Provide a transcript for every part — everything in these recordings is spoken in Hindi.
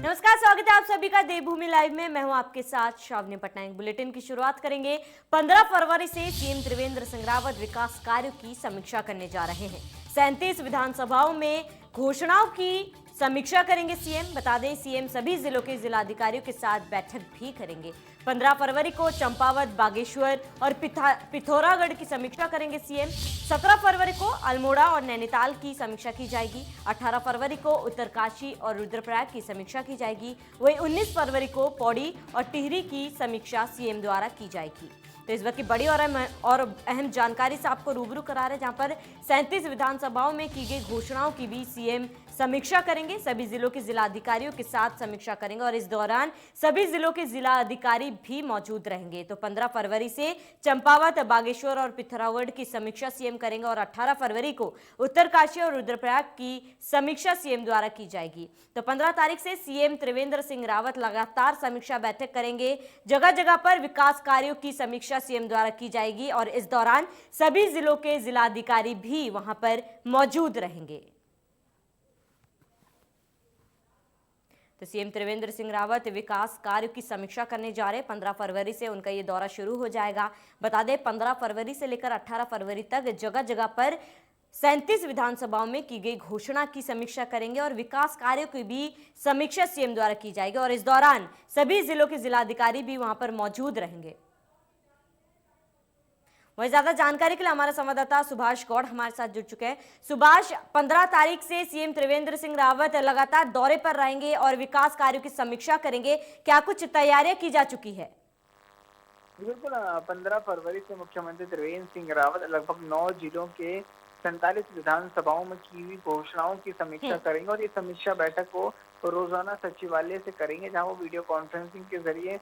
नमस्कार, स्वागत है आप सभी का देवभूमि लाइव में। मैं हूं आपके साथ श्रावणी पटनायक। बुलेटिन की शुरुआत करेंगे। 15 फरवरी से सीएम त्रिवेंद्र सिंह रावत विकास कार्यों की समीक्षा करने जा रहे हैं। 37 विधानसभाओं में घोषणाओं की समीक्षा करेंगे सीएम। बता दें, सीएम सभी जिलों के जिलाधिकारियों के साथ बैठक भी करेंगे। 15 फरवरी को चंपावत, बागेश्वर और पिथौरागढ़ की समीक्षा करेंगे सीएम। 17 फरवरी को अल्मोड़ा और नैनीताल की समीक्षा की जाएगी। 18 फरवरी को उत्तरकाशी और रुद्रप्रयाग की समीक्षा की जाएगी। वहीं 19 फरवरी को पौड़ी और टिहरी की समीक्षा सीएम द्वारा की जाएगी। तो इस वक्त की बड़ी और अहम जानकारी से आपको रूबरू करा रहे, जहां पर 37 विधानसभाओं में की गई घोषणाओं की भी सीएम समीक्षा करेंगे। सभी जिलों के जिलाधिकारियों के साथ समीक्षा करेंगे और इस दौरान सभी जिलों के जिलाधिकारी भी मौजूद रहेंगे। तो 15 फरवरी से चंपावत, बागेश्वर और पिथौरागढ़ की समीक्षा सीएम करेंगे और 18 फरवरी को उत्तरकाशी और रुद्रप्रयाग की समीक्षा सीएम द्वारा की जाएगी। तो 15 तारीख से सीएम त्रिवेंद्र सिंह रावत लगातार समीक्षा बैठक करेंगे। जगह जगह पर विकास कार्यों की समीक्षा सीएम द्वारा की जाएगी और इस दौरान सभी जिलों के जिलाधिकारी भी वहां पर मौजूद रहेंगे। तो सीएम त्रिवेंद्र सिंह रावत विकास कार्यों की समीक्षा करने जा रहे हैं। 15 फरवरी से उनका ये दौरा शुरू हो जाएगा। बता दें, 15 फरवरी से लेकर 18 फरवरी तक जगह जगह पर 37 विधानसभाओं में की गई घोषणा की समीक्षा करेंगे और विकास कार्यों की भी समीक्षा सीएम द्वारा की जाएगी और इस दौरान सभी जिलों के जिलाधिकारी भी वहां पर मौजूद रहेंगे। वहीं ज्यादा जानकारी के लिए हमारा संवाददाता सुभाष गौड़ हमारे साथ जुड़ चुके हैं। सुभाष, 15 तारीख से सीएम त्रिवेंद्र सिंह रावत लगातार दौरे पर रहेंगे और विकास कार्यों की समीक्षा करेंगे। क्या कुछ तैयारियां की जा चुकी है? बिल्कुल, 15 फरवरी से मुख्यमंत्री त्रिवेंद्र सिंह रावत लगभग 9 जिलों के 47 विधानसभाओं में की हुई घोषणाओं की समीक्षा करेंगे और ये समीक्षा बैठक को रोजाना सचिवालय से करेंगे, जहां वो वीडियो कॉन्फ्रेंसिंग के जरिए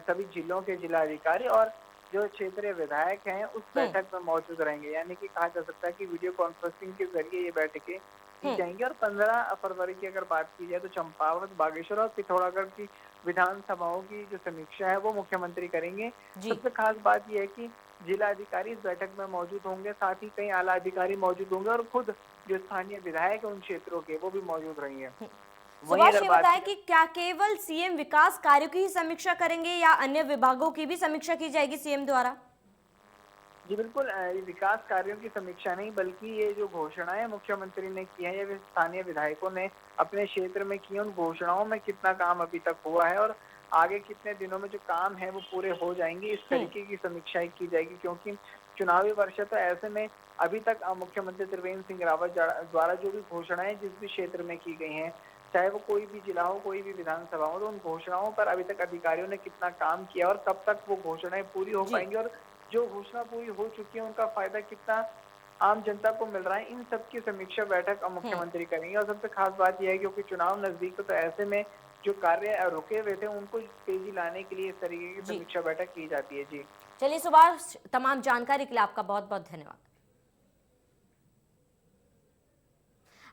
सभी जिलों के जिलाधिकारी और जो क्षेत्रीय विधायक हैं उस बैठक में मौजूद रहेंगे। यानी कि कहा जा सकता है कि वीडियो कॉन्फ्रेंसिंग के जरिए ये बैठकें की जाएंगी। और 15 फरवरी की अगर बात की जाए तो चंपावत, बागेश्वर और पिथौरागढ़ की विधानसभाओं की जो समीक्षा है वो मुख्यमंत्री करेंगे। सबसे खास बात यह है कि जिलाधिकारी इस बैठक में मौजूद होंगे, साथ ही कई आला अधिकारी मौजूद होंगे और खुद जो स्थानीय विधायक है उन क्षेत्रों के वो भी मौजूद रहेंगे। सुभाष, ये बताएं कि क्या केवल सीएम विकास कार्यों की ही समीक्षा करेंगे या अन्य विभागों की भी समीक्षा की जाएगी सीएम द्वारा? जी बिल्कुल, ये विकास कार्यों की समीक्षा नहीं बल्कि ये जो घोषणाएं मुख्यमंत्री ने की है या स्थानीय विधायकों ने अपने क्षेत्र में की, उन घोषणाओं में कितना काम अभी तक हुआ है और आगे कितने दिनों में जो काम है वो पूरे हो जाएंगे, इस तरीके की समीक्षाएं की जाएगी। क्योंकि चुनावी वर्ष है, तो ऐसे में अभी तक मुख्यमंत्री त्रिवेंद्र सिंह रावत द्वारा जो भी घोषणाएं जिस भी क्षेत्र में की गई हैं, चाहे वो कोई भी जिला हो, कोई भी विधानसभा हो, तो उन घोषणाओं पर अभी तक अधिकारियों ने कितना काम किया और कब तक वो घोषणाएं पूरी हो पाएंगी और जो घोषणा पूरी हो चुकी है उनका फायदा कितना आम जनता को मिल रहा है, इन सब की समीक्षा बैठक मुख्यमंत्री करेंगे। और सबसे खास बात यह है क्योंकि चुनाव नजदीक है, तो ऐसे में जो कार्य रुके हुए थे उनको तेजी लाने के लिए इस तरीके की समीक्षा बैठक की जाती है। जी चलिए सुभाष, तमाम जानकारी के लिए आपका बहुत बहुत धन्यवाद।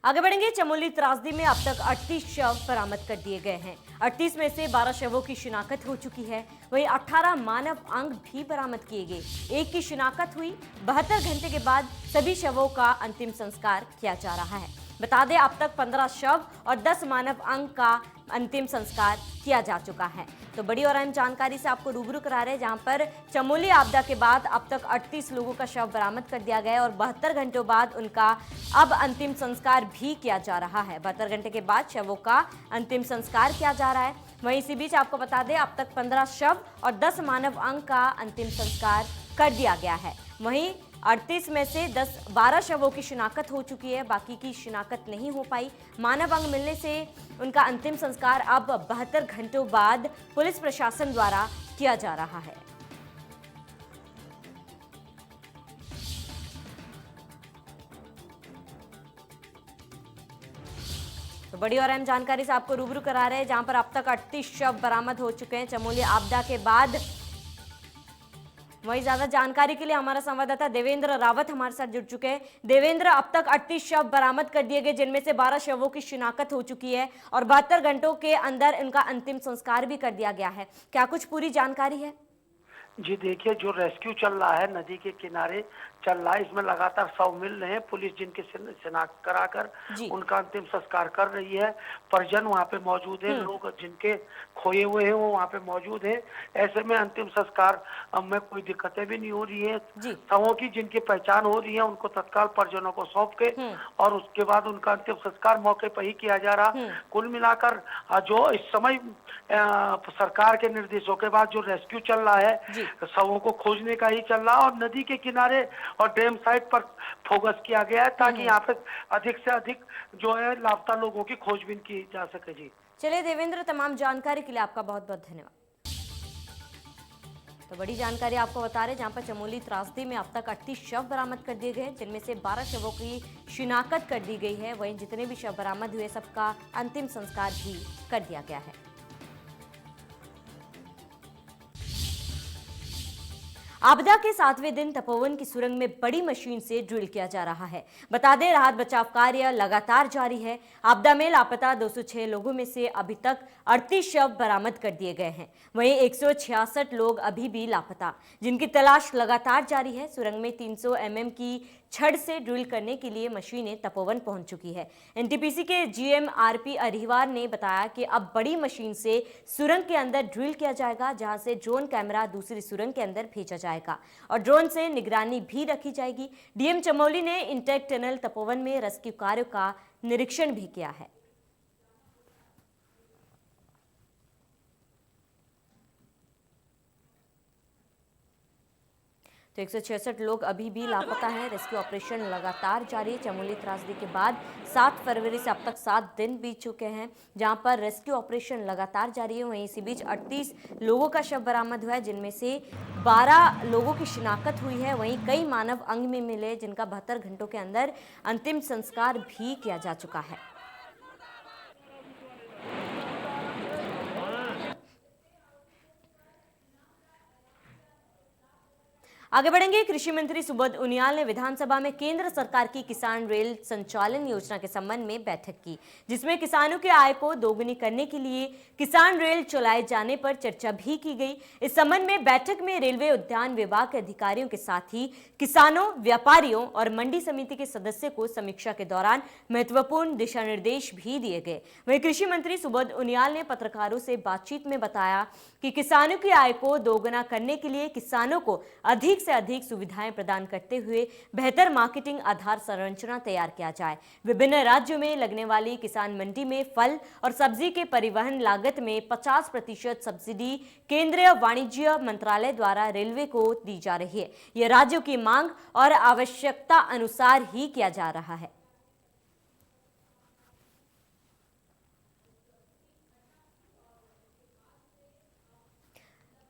आगे बढ़ेंगे। चमोली त्रासदी में अब तक 38 शव बरामद कर दिए गए हैं। 38 में से 12 शवों की शिनाख्त हो चुकी है। वहीं 18 मानव अंग भी बरामद किए गए। एक की शिनाख्त हुई। 72 घंटे के बाद सभी शवों का अंतिम संस्कार किया जा रहा है। बता दें, अब तक 15 शव और 10 मानव अंग का अंतिम संस्कार किया जा चुका है। तो बड़ी और अहम जानकारी से आपको रूबरू करा रहे हैं, जहां पर चमोली आपदा के बाद अब तक 38 लोगों का शव बरामद कर दिया गया है और 72 घंटों बाद उनका अब अंतिम संस्कार भी किया जा रहा है। 72 घंटे के बाद शवों का अंतिम संस्कार किया जा रहा है। वहीं इसी बीच आपको बता दें, अब तक 15 शव और 10 मानव अंग का अंतिम संस्कार कर दिया गया है। वहीं 38 में से 12 शवों की शिनाख्त हो चुकी है, बाकी की शिनाख्त नहीं हो पाई। मानव अंग मिलने से उनका अंतिम संस्कार अब 72 घंटों बाद पुलिस प्रशासन द्वारा किया जा रहा है। तो बड़ी और अहम जानकारी से आपको रूबरू करा रहे हैं, जहां पर अब तक 38 शव बरामद हो चुके हैं चमोली आपदा के बाद। वहीं ज्यादा जानकारी के लिए हमारा संवाददाता देवेंद्र रावत हमारे साथ जुड़ चुके हैं। देवेंद्र, अब तक 38 शव बरामद कर दिए गए, जिनमें से 12 शवों की शिनाख्त हो चुकी है और 72 घंटों के अंदर इनका अंतिम संस्कार भी कर दिया गया है। क्या कुछ पूरी जानकारी है? जी देखिए, जो रेस्क्यू चल रहा है नदी के किनारे चल रहा है। इसमें लगातार शव मिल रहे हैं। पुलिस जिनकी शिनाख्त कराकर जी। उनका अंतिम संस्कार कर रही है। परिजन वहाँ पे मौजूद है, लोग जिनके खोए हुए हैं वो वहाँ पे मौजूद है। ऐसे में अंतिम संस्कार में कोई दिक्कतें भी नहीं हो रही है। जी। शवों की जिनकी पहचान हो रही है उनको तत्काल परिजनों को सौंप के और उसके बाद उनका अंतिम संस्कार मौके पर ही किया जा रहा। कुल मिलाकर जो इस समय सरकार के निर्देशों के बाद जो रेस्क्यू चल रहा है, शवों को खोजने का ही चल रहा है और नदी के किनारे और डैम साइट पर फोकस किया गया है ताकि यहाँ पे अधिक से अधिक जो है लापता लोगों की खोजबीन की जा सके। जी चलिए देवेंद्र, तमाम जानकारी के लिए आपका बहुत बहुत धन्यवाद। तो बड़ी जानकारी आपको बता रहे, जहां पर चमोली त्रासदी में अब तक 38 शव बरामद कर दिए गए, जिनमें से 12 शवों की शिनाख्त कर दी गई है। वहीं जितने भी शव बरामद हुए सबका अंतिम संस्कार भी कर दिया गया है। आपदा के 7वें दिन तपोवन की सुरंग में बड़ी मशीन से ड्रिल किया जा रहा है। बता दें, राहत बचाव कार्य लगातार जारी है। आपदा में लापता 206 लोगों में से अभी तक 38 शव बरामद कर दिए गए हैं। वहीं 166 लोग अभी भी लापता, जिनकी तलाश लगातार जारी है। सुरंग में 300 mm की छड़ से ड्रिल करने के लिए मशीनें तपोवन पहुंच चुकी है। एनटीपीसी के जीएम आरपी अहिरवार ने बताया कि अब बड़ी मशीन से सुरंग के अंदर ड्रिल किया जाएगा, जहां से ड्रोन कैमरा दूसरी सुरंग के अंदर भेजा जाएगा और ड्रोन से निगरानी भी रखी जाएगी। डीएम चमोली ने इंटेक टनल तपोवन में रेस्क्यू कार्यों का निरीक्षण भी किया है। तो 166 लोग अभी भी लापता हैं। रेस्क्यू ऑपरेशन लगातार जारी है। चमोली त्रासदी के बाद 7 फरवरी से अब तक 7 दिन बीत चुके हैं, जहां पर रेस्क्यू ऑपरेशन लगातार जारी है। वहीं इसी बीच 38 लोगों का शव बरामद हुआ है, जिनमें से 12 लोगों की शिनाख्त हुई है। वहीं कई मानव अंग में मिले, जिनका 72 घंटों के अंदर अंतिम संस्कार भी किया जा चुका है। आगे बढ़ेंगे। कृषि मंत्री सुबोध उनियाल ने विधानसभा में केंद्र सरकार की किसान रेल संचालन योजना के संबंध में बैठक की, जिसमें किसानों की आय को दोगुनी करने के लिए किसान रेल चलाए जाने पर चर्चा भी की गई। इस संबंध में बैठक में रेलवे उद्यान विभाग के अधिकारियों के साथ ही किसानों, व्यापारियों और मंडी समिति के सदस्यों को समीक्षा के दौरान महत्वपूर्ण दिशा निर्देश भी दिए गए। वहीं कृषि मंत्री सुबोध उनियाल ने पत्रकारों से बातचीत में बताया कि किसानों की आय को दोगुना करने के लिए किसानों को अधिक से अधिक सुविधाएं प्रदान करते हुए बेहतर मार्केटिंग आधार संरचना तैयार किया जाए। विभिन्न राज्यों में लगने वाली किसान मंडी में फल और सब्जी के परिवहन लागत में 50% सब्सिडी केंद्रीय वाणिज्य मंत्रालय द्वारा रेलवे को दी जा रही है। यह राज्यों की मांग और आवश्यकता अनुसार ही किया जा रहा है।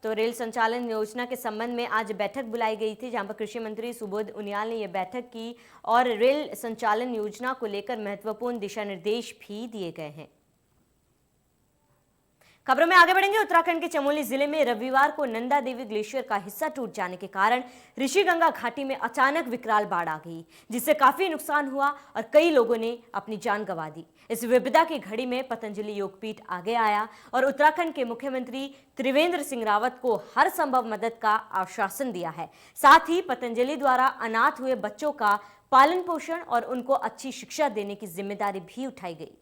तो रेल संचालन योजना के संबंध में आज बैठक बुलाई गई थी, जहां पर कृषि मंत्री सुबोध उनियाल ने यह बैठक की और रेल संचालन योजना को लेकर महत्वपूर्ण दिशा निर्देश भी दिए गए हैं। खबरों में आगे बढ़ेंगे। उत्तराखंड के चमोली जिले में रविवार को नंदा देवी ग्लेशियर का हिस्सा टूट जाने के कारण ऋषिगंगा घाटी में अचानक विकराल बाढ़ आ गई, जिससे काफी नुकसान हुआ और कई लोगों ने अपनी जान गंवा दी। इस विपदा की घड़ी में पतंजलि योगपीठ आगे आया और उत्तराखंड के मुख्यमंत्री त्रिवेंद्र सिंह रावत को हर संभव मदद का आश्वासन दिया है। साथ ही पतंजलि द्वारा अनाथ हुए बच्चों का पालन पोषण और उनको अच्छी शिक्षा देने की जिम्मेदारी भी उठाई गई।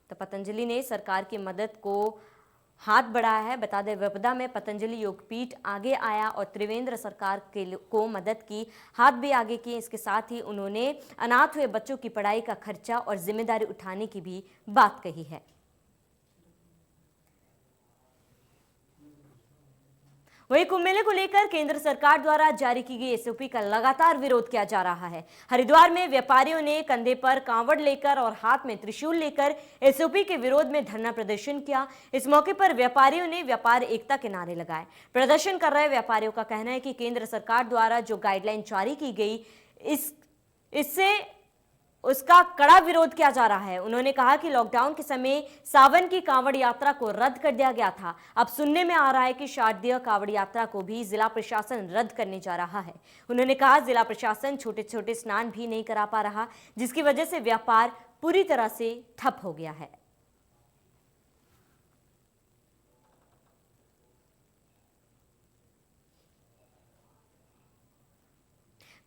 तो पतंजलि ने सरकार की मदद को हाथ बढ़ाया है। बता दें, विपदा में पतंजलि योगपीठ आगे आया और त्रिवेंद्र सरकार को मदद की, हाथ भी आगे किए। इसके साथ ही उन्होंने अनाथ हुए बच्चों की पढ़ाई का खर्चा और जिम्मेदारी उठाने की भी बात कही है। वहीं कुंभ मेले को लेकर केंद्र सरकार द्वारा जारी की गई एसओपी का लगातार विरोध किया जा रहा है। हरिद्वार में व्यापारियों ने कंधे पर कांवड़ लेकर और हाथ में त्रिशूल लेकर एसओपी के विरोध में धरना प्रदर्शन किया। इस मौके पर व्यापारियों ने व्यापार एकता के नारे लगाए। प्रदर्शन कर रहे व्यापारियों का कहना है कि केंद्र सरकार द्वारा जो गाइडलाइन जारी की गई इससे उसका कड़ा विरोध किया जा रहा है। उन्होंने कहा कि लॉकडाउन के समय सावन की कांवड़ यात्रा को रद्द कर दिया गया था। अब सुनने में आ रहा है कि शारदीय कांवड़ यात्रा को भी जिला प्रशासन रद्द करने जा रहा है। उन्होंने कहा जिला प्रशासन छोटे छोटे स्नान भी नहीं करा पा रहा, जिसकी वजह से व्यापार पूरी तरह से ठप हो गया है।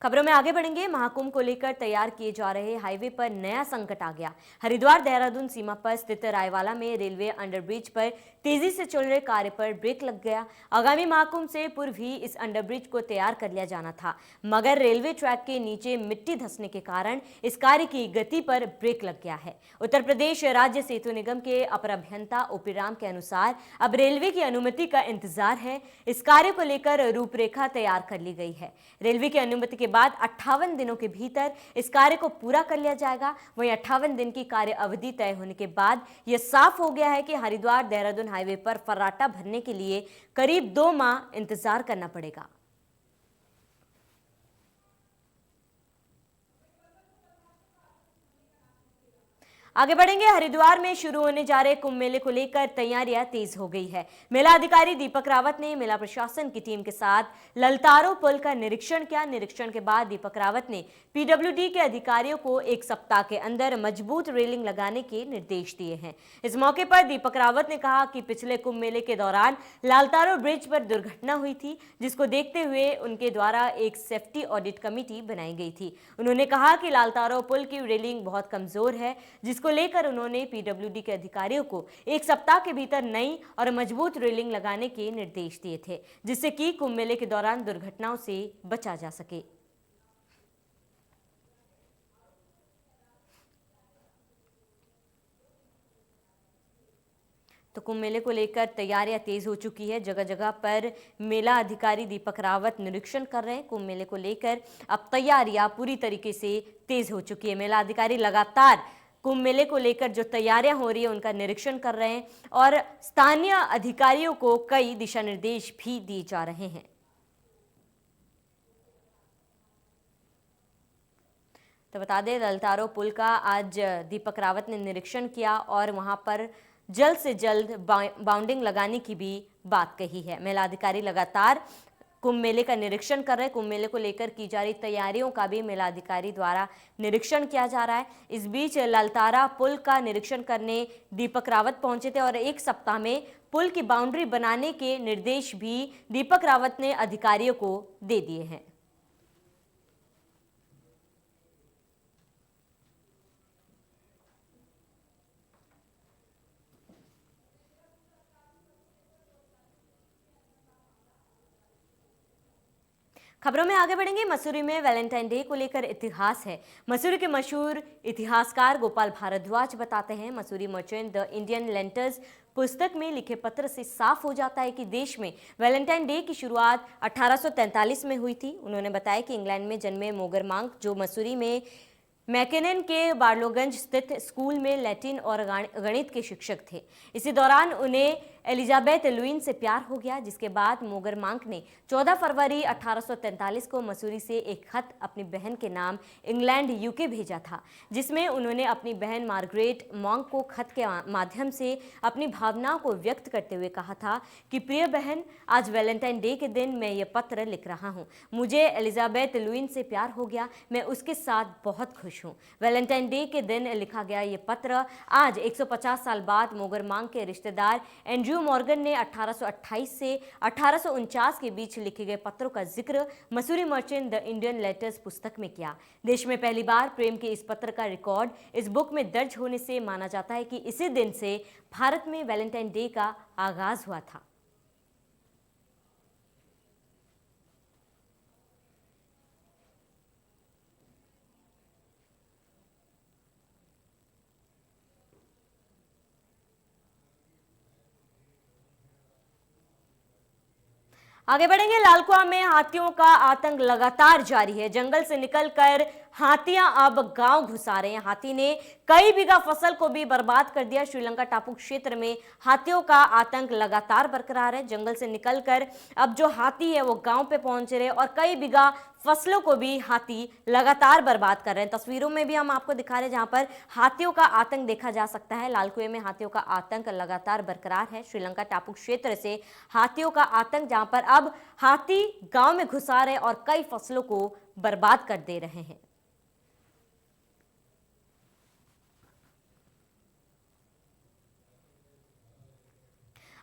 खबरों में आगे बढ़ेंगे। महाकुंभ को लेकर तैयार किए जा रहे हाईवे पर नया संकट आ गया। हरिद्वार देहरादून सीमा पर स्थित रायवाला में रेलवे अंडरब्रिज पर तेजी से चल रहे कार्य पर ब्रेक लग गया। आगामी महाकुंभ से पूर्व ही इस अंडरब्रिज को तैयार कर लिया जाना था, मगर रेलवे ट्रैक के नीचे मिट्टी धंसने के कारण इस कार्य की गति पर ब्रेक लग गया है। उत्तर प्रदेश राज्य सेतु निगम के अपर अभियंता ओपी राम के अनुसार अब रेलवे की अनुमति का इंतजार है। इस कार्य को लेकर रूपरेखा तैयार कर ली गई है। रेलवे की अनुमति के बाद 58 दिनों के भीतर इस कार्य को पूरा कर लिया जाएगा। वहीं 58 दिन की कार्य अवधि तय होने के बाद यह साफ हो गया है कि हरिद्वार देहरादून हाईवे पर फर्राटा भरने के लिए करीब 2 माह इंतजार करना पड़ेगा। आगे बढ़ेंगे। हरिद्वार में शुरू होने जा रहे कुंभ मेले को लेकर तैयारियां तेज हो गई है। मेला अधिकारी दीपक रावत ने मेला प्रशासन की टीम के साथ ललतारो पुल का निरीक्षण किया। निरीक्षण के बाद दीपक रावत ने पीडब्ल्यूडी के अधिकारियों को 1 सप्ताह के अंदर मजबूत रेलिंग लगाने के निर्देश दिए हैं। इस मौके पर दीपक रावत ने कहा कि पिछले कुंभ मेले के दौरान लालतारो ब्रिज पर दुर्घटना हुई थी, जिसको देखते हुए उनके द्वारा एक सेफ्टी ऑडिट कमेटी बनाई गई थी। उन्होंने कहा कि लालतारो पुल की रेलिंग बहुत कमजोर है, जिसको लेकर उन्होंने पीडब्ल्यूडी के अधिकारियों को 1 सप्ताह के भीतर नई और मजबूत रेलिंग लगाने के निर्देश दिए थे, जिससे कि कुंभ मेले के दौरान दुर्घटनाओं से बचा जा सके। तो कुंभ मेले को लेकर तैयारियां तेज हो चुकी है। जगह जगह पर मेला अधिकारी दीपक रावत निरीक्षण कर रहे हैं। कुंभ मेले को लेकर अब तैयारियां पूरी तरीके से तेज हो चुकी है। मेला अधिकारी लगातार कुंभ मेले को लेकर जो तैयारियां हो रही है उनका निरीक्षण कर रहे हैं और स्थानीय अधिकारियों को कई दिशा निर्देश भी दिए जा रहे हैं। तो बता दें, ललतारो पुल का आज दीपक रावत ने निरीक्षण किया और वहां पर जल्द से जल्द बाउंडिंग लगाने की भी बात कही है। मेला अधिकारी लगातार कुंभ मेले का निरीक्षण कर रहे हैं। कुंभ मेले को लेकर की जा रही तैयारियों का भी मेला अधिकारी द्वारा निरीक्षण किया जा रहा है। इस बीच ललतारा पुल का निरीक्षण करने दीपक रावत पहुंचे थे और 1 सप्ताह में पुल की बाउंड्री बनाने के निर्देश भी दीपक रावत ने अधिकारियों को दे दिए हैं। खबरों में आगे बढ़ेंगे। मसूरी में वैलेंटाइन डे को लेकर इतिहास है। मसूरी के मशहूर इतिहासकार गोपाल भारद्वाज बताते हैं, मसूरी मर्चेंट द इंडियन लेंटर्स पुस्तक में लिखे पत्र से साफ हो जाता है कि देश में वैलेंटाइन डे की शुरुआत 1843 में हुई थी। उन्होंने बताया कि इंग्लैंड में जन्मे मोगर मांक, जो मसूरी में मैकेनन के बार्लोगंज स्थित स्कूल में लैटिन और गणित के शिक्षक थे। इसी दौरान उन्हें एलिजाबेथ लुईन से प्यार हो गया, जिसके बाद मोगर मांक ने 14 फरवरी 1843 को मसूरी से एक खत अपनी बहन के नाम इंग्लैंड यूके भेजा था, जिसमें उन्होंने अपनी बहन मार्गरेट मॉन्क को खत के माध्यम से अपनी भावनाओं को व्यक्त करते हुए कहा था कि प्रिय बहन, आज वैलेंटाइन डे के दिन मैं ये पत्र लिख रहा हूँ। मुझे एलिजाबेथ लुईन से प्यार हो गया, मैं उसके साथ बहुत खुश हूँ। वैलेंटाइन डे के दिन लिखा गया ये पत्र आज 150 साल बाद मोगर मांक के रिश्तेदार एंड्रयू मॉर्गन ने 1828 से 1849 के बीच लिखे गए पत्रों का जिक्र Mussoorie merchant the Indian letters पुस्तक में किया। देश में पहली बार प्रेम के इस पत्र का रिकॉर्ड इस बुक में दर्ज होने से माना जाता है कि इसी दिन से भारत में वैलेंटाइन डे का आगाज हुआ था। आगे बढ़ेंगे। लालकुआ में हाथियों का आतंक लगातार जारी है। जंगल से निकलकर हाथियां अब गांव घुसा रहे हैं। हाथी ने कई बीघा फसल को भी बर्बाद कर दिया। श्रीलंका टापू क्षेत्र में हाथियों का आतंक लगातार बरकरार है। जंगल से निकलकर अब जो हाथी है वो गांव पे पहुंच रहे हैं और कई बीघा फसलों को भी हाथी लगातार बर्बाद कर रहे हैं। तस्वीरों में भी हम आपको दिखा रहे हैं जहां पर हाथियों का आतंक देखा जा सकता है। लालकुएं में हाथियों का आतंक लगातार बरकरार है। श्रीलंका टापू क्षेत्र से हाथियों का आतंक, जहां पर अब हाथी गांव में घुसा रहे और कई फसलों को बर्बाद कर दे रहे हैं।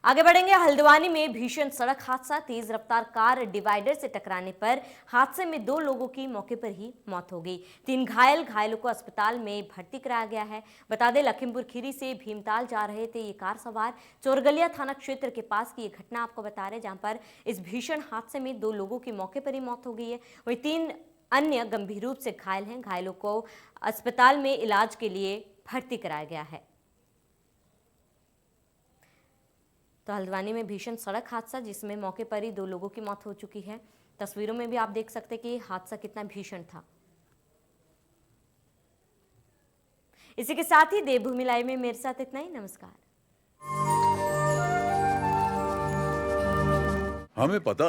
आगे बढ़ेंगे। हल्द्वानी में भीषण सड़क हादसा, तेज रफ्तार कार डिवाइडर से टकराने पर हादसे में 2 लोगों की मौके पर ही मौत हो गई। 3 घायलों को अस्पताल में भर्ती कराया गया है। बता दें, लखीमपुर खीरी से भीमताल जा रहे थे ये कार सवार। चोरगलिया थाना क्षेत्र के पास की ये घटना आपको बता रहे, जहां पर इस भीषण हादसे में 2 लोगों की मौके पर ही मौत हो गई है। वहीं 3 अन्य गंभीर रूप से घायल हैं। घायलों को अस्पताल में इलाज के लिए भर्ती कराया गया है। तो हल्द्वानी में भीषण सड़क हादसा, जिसमें मौके पर ही 2 लोगों की मौत हो चुकी है। तस्वीरों में भी आप देख सकते हैं कि हादसा कितना भीषण था। इसी के साथ ही देवभूमि लाइव में मेरे साथ इतना ही। नमस्कार। हमें पता